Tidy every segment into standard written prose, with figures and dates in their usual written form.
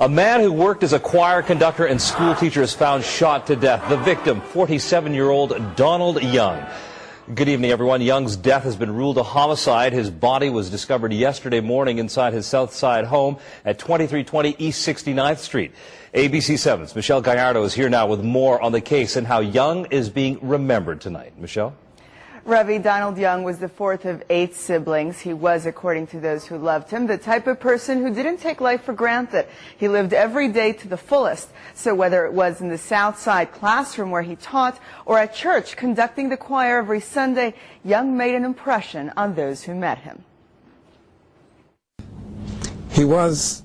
A man who worked as a choir conductor and school teacher is found shot to death. The victim, 47-year-old Donald Young. Good evening, everyone. Young's death has been ruled a homicide. His body was discovered yesterday morning inside his South Side home at 2320 East 69th Street. ABC 7's Michelle Gallardo is here now with more on the case and how Young is being remembered tonight. Michelle? Ravi, Donald Young was the fourth of 8 siblings. He was, according to those who loved him, the type of person who didn't take life for granted. He lived every day to the fullest. So whether it was in the South Side classroom where he taught or at church conducting the choir every Sunday, Young made an impression on those who met him. He was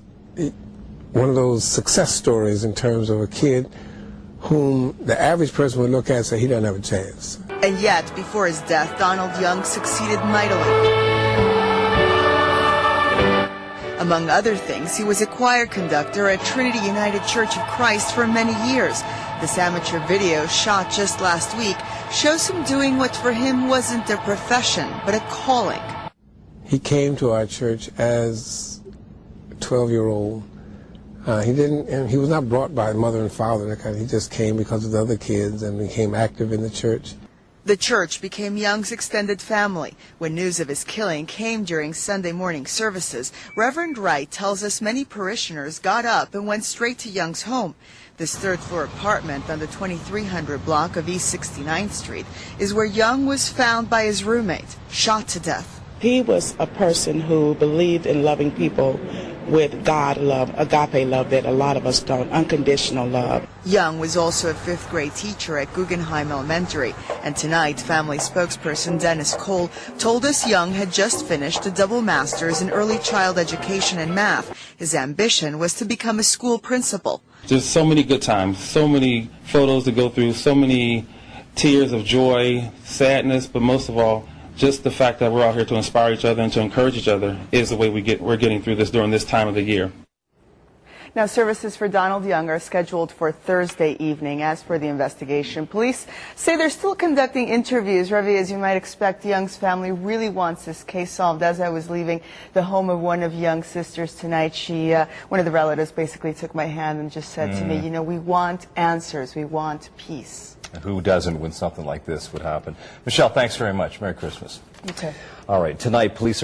one of those success stories in terms of a kid whom the average person would look at and say he doesn't have a chance. And yet, before his death, Donald Young succeeded mightily. Among other things, he was a choir conductor at Trinity United Church of Christ for many years. This amateur video, shot just last week, shows him doing what for him wasn't a profession, but a calling. He came to our church as a 12-year-old. He was not brought by mother and father. He just came because of the other kids and became active in the church. The church became Young's extended family. When news of his killing came during Sunday morning services, Reverend Wright tells us many parishioners got up and went straight to Young's home. This third-floor apartment on the 2300 block of East 69th Street is where Young was found by his roommate, shot to death. He was a person who believed in loving people with God love, agape love that a lot of us don't, unconditional love. Young was also a 5th grade teacher at Guggenheim Elementary, and tonight family spokesperson Dennis Cole told us Young had just finished a double master's in early child education and math. His ambition was to become a school principal. Just so many good times, so many photos to go through, so many tears of joy, sadness, but most of all, just the fact that we're out here to inspire each other and to encourage each other is the way we're getting through this during this time of the year. Now, services for Donald Young are scheduled for Thursday evening. As for the investigation, police say they're still conducting interviews. Ravi, as you might expect, Young's family really wants this case solved. As I was leaving the home of one of Young's sisters tonight, one of the relatives basically took my hand and just said to me, you know, we want answers. We want peace. And who doesn't when something like this would happen? Michelle, thanks very much. Merry Christmas. Okay. All right, tonight police